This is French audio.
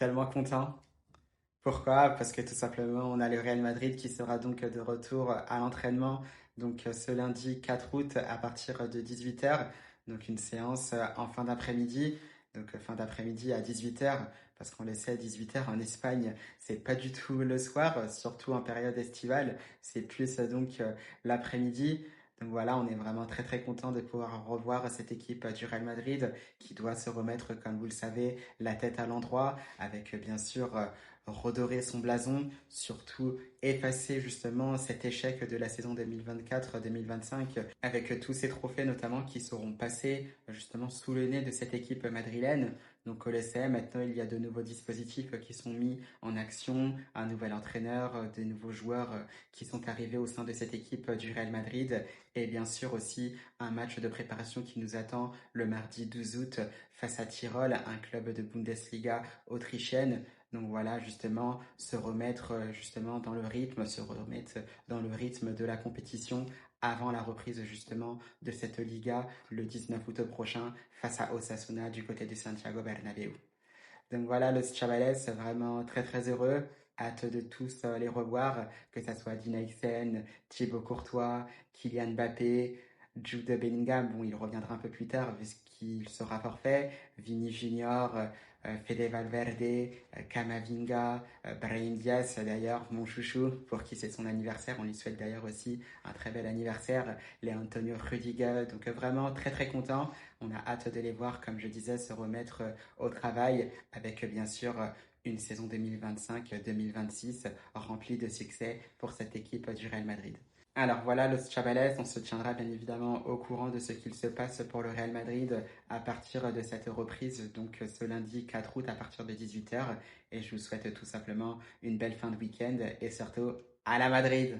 Tellement content. Pourquoi? Parce que tout simplement, on a le Real Madrid qui sera donc de retour à l'entraînement donc ce lundi 4 août à partir de 18 h. Donc une séance en fin d'après-midi. Donc fin d'après-midi à 18 h parce qu'on le sait, 18 h en Espagne, c'est pas du tout le soir, surtout en période estivale, c'est plus donc l'après-midi. Donc voilà, on est vraiment très très content de pouvoir revoir cette équipe du Real Madrid qui doit se remettre, comme vous le savez, la tête à l'endroit, avec bien sûr redorer son blason, surtout effacer justement cet échec de la saison 2024-2025 avec tous ces trophées notamment qui seront passés justement sous le nez de cette équipe madrilène. Donc on le sait, maintenant il y a de nouveaux dispositifs qui sont mis en action, un nouvel entraîneur, des nouveaux joueurs qui sont arrivés au sein de cette équipe du Real Madrid et bien sûr aussi un match de préparation qui nous attend le mardi 12 août face à Tirol, un club de Bundesliga autrichienne. Donc voilà, justement, se remettre justement dans le rythme, se remettre dans le rythme de la compétition avant la reprise justement de cette Liga le 19 août prochain face à Osasuna du côté de Santiago Bernabéu. Donc voilà, Los Chavales, vraiment très très heureux. Hâte de tous les revoir, que ça soit Dina Ixen, Thibaut Courtois, Kylian Mbappé, Jude Bellingham. Bon, il reviendra un peu plus tard puisqu'il sera forfait. Vini Junior, Fede Valverde, Camavinga, Brahim Diaz, d'ailleurs, mon chouchou, pour qui c'est son anniversaire. On lui souhaite d'ailleurs aussi un très bel anniversaire. Les Antonio Rudiger, donc vraiment très très content. On a hâte de les voir, comme je disais, se remettre au travail avec bien sûr une saison 2025-2026 remplie de succès pour cette équipe du Real Madrid. Alors voilà, Los Chavales, on se tiendra bien évidemment au courant de ce qu'il se passe pour le Real Madrid à partir de cette reprise, donc ce lundi 4 août à partir de 18 h. Et je vous souhaite tout simplement une belle fin de week-end et surtout à la Madrid!